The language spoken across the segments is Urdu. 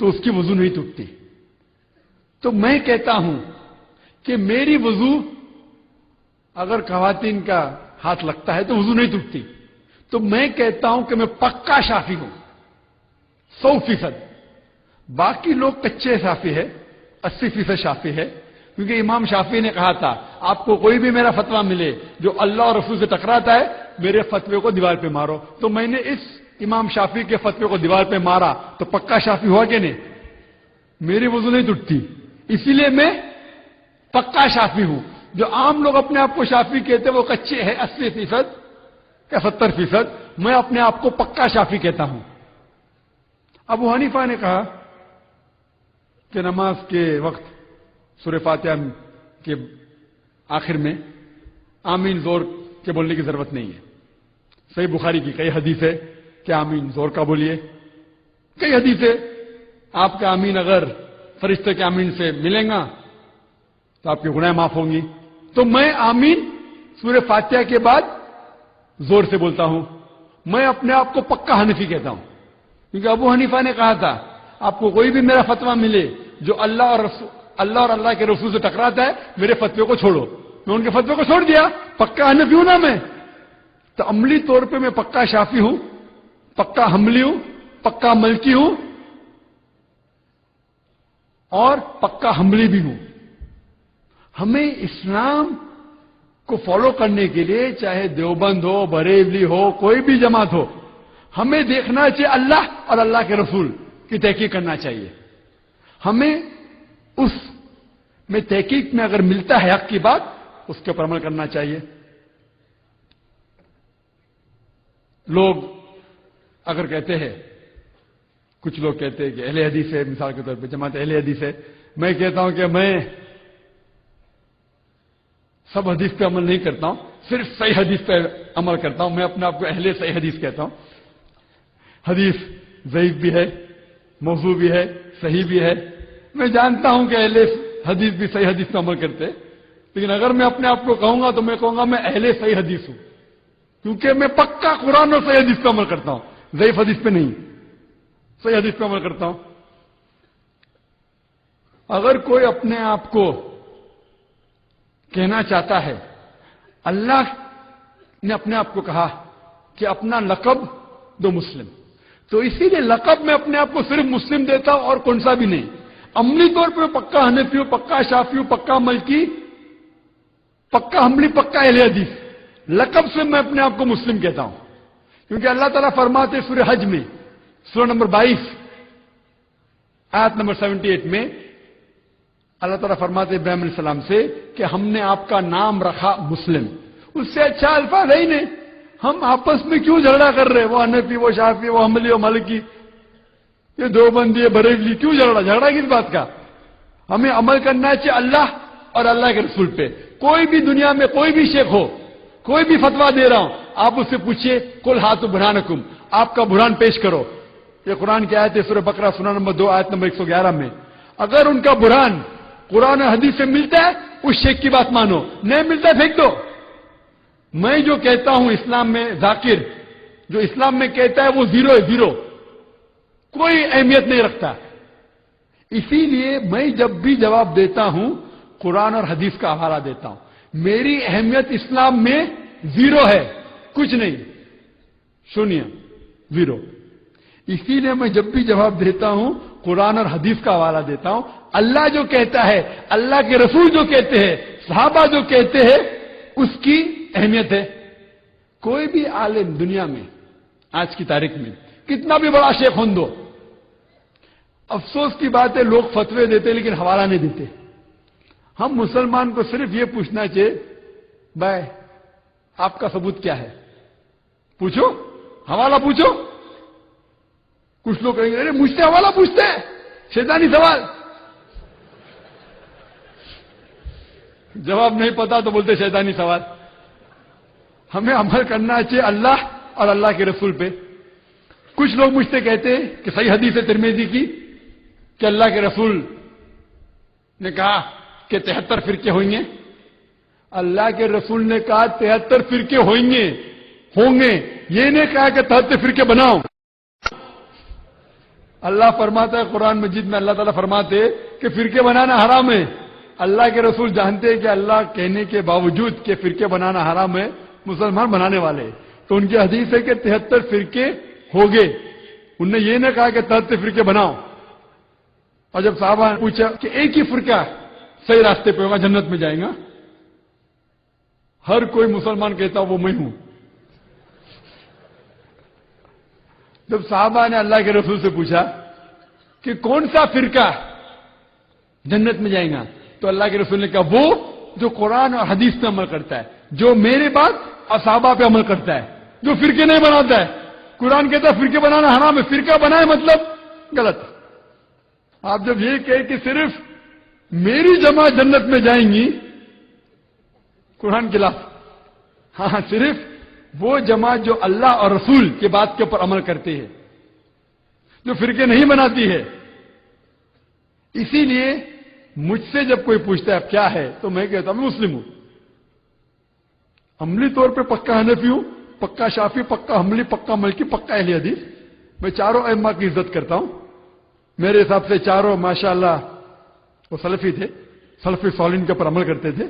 تو اس کی وضو نہیں ٹوٹتی. تو میں کہتا ہوں کہ میری وضو اگر خواتین کا ہاتھ لگتا ہے تو وضو نہیں ٹوٹتی. تو میں کہتا ہوں کہ میں پکا شافی ہوں 100%. باقی لوگ کچے شافی ہے 80% شافی ہے. کیونکہ امام شافی نے کہا تھا آپ کو کوئی بھی میرا فتویٰ ملے جو اللہ اور رسول سے ٹکراتا ہے میرے فتوے کو دیوار پہ مارو. تو میں نے اس امام شافی کے فتوے کو دیوار پہ مارا تو پکا شافی ہوا کہ نہیں؟ میری وضو نہیں ٹوٹتی. اسی لیے میں پکا شافی ہوں. جو عام لوگ اپنے آپ کو شافی کہتے ہیں وہ کچے ہیں 80% یا 70%. میں اپنے آپ کو پکا شافی کہتا ہوں. ابو حنیفہ نے کہا کہ نماز کے وقت سورہ فاتحہ کے آخر میں آمین زور کے بولنے کی ضرورت نہیں ہے. صحیح بخاری کی کئی حدیث ہے کہ آمین زور کا بولیے. کئی حدیث ہے آپ کا آمین اگر فرشتے کے آمین سے ملیں گا تو آپ کے گناہ معاف ہوں گی. تو میں آمین سورہ فاتحہ کے بعد زور سے بولتا ہوں. میں اپنے آپ کو پکا حنفی کہتا ہوں. کیونکہ ابو حنیفہ نے کہا تھا آپ کو کوئی بھی میرا فتویٰ ملے جو اللہ اور اللہ کے رسول سے ٹکراتا ہے میرے فتوے کو چھوڑو. میں ان کے فتوے کو چھوڑ دیا. پکا حنفی ہوں نا میں. تو عملی طور پہ میں پکا شافی ہوں, پکا حنبلی ہوں, پکا ملکی ہوں اور پکا حنبلی بھی ہوں. ہمیں اسلام کو فالو کرنے کے لیے چاہے دیوبند ہو, بریلوی ہو, کوئی بھی جماعت ہو, ہمیں دیکھنا چاہیے اللہ اور اللہ کے رسول کی تحقیق کرنا چاہیے. ہمیں اس میں تحقیق میں اگر ملتا ہے حق کی بات اس کے اوپر عمل کرنا چاہیے. لوگ اگر کہتے ہیں, کچھ لوگ کہتے ہیں کہ اہل حدیث ہے, مثال کے طور پہ جماعت اہل حدیث ہے. میں کہتا ہوں کہ میں سب حدیث پہ عمل نہیں کرتا ہوں, صرف صحیح حدیث پہ عمل کرتا ہوں. میں اپنے آپ کو اہل صحیح حدیث کہتا ہوں. حدیث ضعیف بھی ہے, موضوع بھی ہے, صحیح بھی ہے. میں جانتا ہوں کہ اہل حدیث بھی صحیح حدیث پہ عمل کرتے ہیں, لیکن اگر میں اپنے آپ کو کہوں گا تو میں کہوں گا میں اہل صحیح حدیث ہوں. کیونکہ میں پکا قرآن اور صحیح حدیث پہ عمل کرتا ہوں, ضعیف حدیث پہ نہیں, صحیح حدیث پہ عمل کرتا ہوں. اگر کوئی اپنے آپ کو کہنا چاہتا ہے, اللہ نے اپنے آپ کو کہا کہ اپنا لقب دو مسلم, تو اسی لیے لقب میں اپنے آپ کو صرف مسلم دیتا ہوں اور کون سا بھی نہیں. عملی طور پہ پکا حنفی ہوں, پکا شافی ہوں, پکا ملکی, پکا حنبلی, پکا اہل حدیث. لقب سے میں اپنے آپ کو مسلم کہتا ہوں. کیونکہ اللہ تعالیٰ فرماتے سورہ حج میں سورہ نمبر 22 آیت نمبر 78 میں اللہ تعالیٰ فرماتے ابراہیم علیہ السلام سے کہ ہم نے آپ کا نام رکھا مسلم. اس سے اچھا الفاظ ہے ہی نہیں. ہم آپس میں کیوں جھگڑا کر رہے, وہ حنفی, وہ شافی, وہ حنبلی, وہ مالکی, یہ دیوبندی, بریلوی, کیوں جھگڑا کس بات کا؟ ہمیں عمل کرنا چاہیے اللہ اور اللہ کے رسول پہ. کوئی بھی دنیا میں کوئی بھی شیخ ہو, کوئی بھی فتویٰ دے رہا ہوں, آپ اس سے پوچھیے کل ہاتھ برہانکم, آپ کا برہان پیش کرو. یہ قرآن کی آیت ہے سورہ بقرہ سورہ نمبر 2 آیت نمبر 111 میں. اگر ان کا برہان قرآن اور حدیث سے ملتا ہے اس شیخ کی بات مانو, نہیں ملتا پھینک دو. میں جو کہتا ہوں اسلام میں ذاکر, جو اسلام میں کہتا ہے وہ زیرو ہے, زیرو, کوئی اہمیت نہیں رکھتا. اسی لیے میں جب بھی جواب دیتا ہوں قرآن اور حدیث کا حوالہ دیتا ہوں. میری اہمیت اسلام میں زیرو ہے, کچھ نہیں, شونیہ, زیرو. اسی لیے میں جب بھی جواب دیتا ہوں قرآن اور حدیث کا حوالہ دیتا ہوں. اللہ جو کہتا ہے, اللہ کے رسول جو کہتے ہیں, صحابہ جو کہتے ہیں, اس کی اہمیت ہے. کوئی بھی عالم دنیا میں آج کی تاریخ میں کتنا بھی بڑا شیخ ہوں دو, افسوس کی بات ہے لوگ فتوے دیتے لیکن حوالہ نہیں دیتے. ہم مسلمان کو صرف یہ پوچھنا چاہیے بھائی آپ کا ثبوت کیا ہے, پوچھو, حوالہ پوچھو. کچھ لوگ کہیں گے ارے مجھ سے حوالہ پوچھتے ہیں, شیطانی سوال. جواب نہیں پتا تو بولتے شیطانی سوال. ہمیں عمل کرنا چاہیے اللہ اور اللہ کے رسول پہ. کچھ لوگ مجھ سے کہتے ہیں کہ صحیح حدیث ہے ترمذی کی کہ اللہ کے رسول نے کہا کہ 73 فرقے ہوئیں گے. اللہ کے رسول نے کہا 73 فرقے ہوں گے, یہ نہیں کہا کہ 73 فرقے بناؤ. اللہ فرماتا ہے قرآن مجید میں، اللہ تعالیٰ فرماتے کہ فرقے بنانا حرام ہے. اللہ کے رسول جانتے ہیں کہ اللہ کہنے کے باوجود کہ فرقے بنانا حرام ہے، مسلمان بنانے والے. تو ان کی حدیث ہے کہ 73 فرقے ہو گئے. انہوں نے یہ نہ کہا کہ 73 فرقے بناؤ. اور جب صحابہ نے پوچھا کہ ایک ہی فرقہ صحیح راستے پہ ہوگا، جنت میں جائے گا، ہر کوئی مسلمان کہتا وہ میں ہوں. جب صحابہ نے اللہ کے رسول سے پوچھا کہ کون سا فرقہ جنت میں جائے گا، تو اللہ کے رسول نے کہا وہ جو قرآن اور حدیث پہ عمل کرتا ہے، جو میرے بات اور صحابہ پہ عمل کرتا ہے، جو فرقے نہیں بناتا ہے. قرآن کہتا ہے فرقے بنانا حرام ہے، فرقہ بنائے مطلب غلط. آپ جب یہ کہیں کہ صرف میری جماعت جنت میں جائیں گی، قرآن کے خلاف. ہاں، صرف وہ جماعت جو اللہ اور رسول کے بات کے اوپر عمل کرتی ہے، جو فرقے نہیں بناتی ہے. اسی لیے مجھ سے جب کوئی پوچھتا ہے اب کیا ہے، تو میں کہتا ہوں میں مسلم ہوں. عملی طور پہ پکا حنفی ہوں، پکا شافی، پکا حنبلی، پکا ملکی، پکا اہل حدیث. میں چاروں ائمہ کی عزت کرتا ہوں. میرے حساب سے چاروں ماشاءاللہ وہ سلفی تھے، سلفی صالحین کے اوپر عمل کرتے تھے.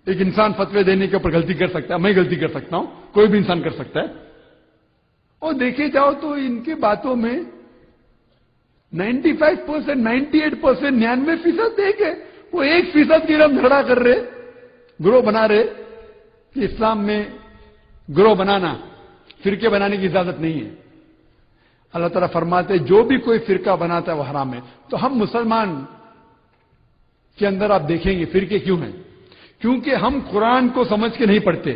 ایک انسان فتوے دینے کے اوپر غلطی کر سکتا ہے، میں غلطی کر سکتا ہوں، کوئی بھی انسان کر سکتا ہے. اور دیکھے جاؤ تو ان کی باتوں میں 95%، 98%، 99% دیکھے وہ 1% کی ہم جھگڑا کر رہے، گروہ بنا رہے کہ اسلام میں گروہ بنانا، فرقے بنانے کی اجازت نہیں ہے. اللہ تعالیٰ فرماتے جو بھی کوئی فرقہ بناتا ہے وہ حرام ہے. تو ہم مسلمان کے اندر آپ دیکھیں گے فرقے کیوں ہیں؟ کیونکہ ہم قرآن کو سمجھ کے نہیں پڑھتے.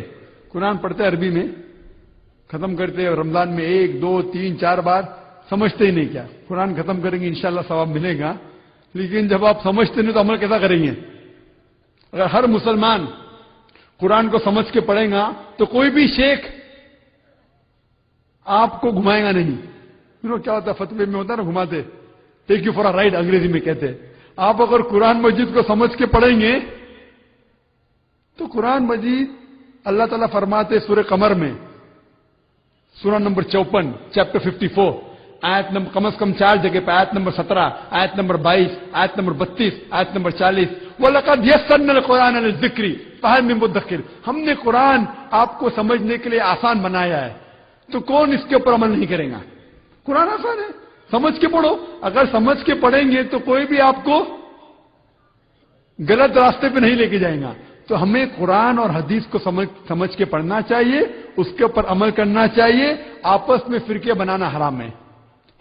قرآن پڑھتے عربی میں، ختم کرتے رمضان میں 1، 2، 3، 4 بار، سمجھتے ہی نہیں. کیا قرآن ختم کریں گے انشاءاللہ ثواب ملے گا، لیکن جب آپ سمجھتے نہیں تو عمل کیسا کریں گے؟ اگر ہر مسلمان قرآن کو سمجھ کے پڑھے گا تو کوئی بھی شیخ آپ کو گھمائے گا نہیں. کیا ہوتا ہے فتوے میں ہوتا ہے نا، گھماتے، take you for a ride انگریزی میں کہتے ہیں. آپ اگر قرآن مجید کو سمجھ کے پڑھیں گے تو قرآن مجید اللہ تعالیٰ فرماتے سورہ قمر میں، سورہ نمبر 54، چیپٹر 54، آیت نمبر کم از کم 4 جگہ پہ، آیت نمبر 17، آیت نمبر 22، آیت نمبر 32، آیت نمبر 40، وَلَقَدْ يَسَّرْنَا الْقُرْآنَ لِلذِّكْرِ فَهَلْ مِن مُدَّكِرٍ. ہم نے قرآن آپ کو سمجھنے کے لیے آسان بنایا ہے، تو کون اس کے اوپر عمل نہیں کرے گا؟ قرآن آسان ہے، سمجھ کے پڑھو. اگر سمجھ کے پڑھیں گے تو کوئی بھی آپ کو غلط راستے پہ نہیں لے کے جائے گا. تو ہمیں قرآن اور حدیث کو سمجھ کے پڑھنا چاہیے، اس کے اوپر عمل کرنا چاہیے. آپس میں فرقے بنانا حرام ہے.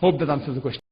Hope that answers the question.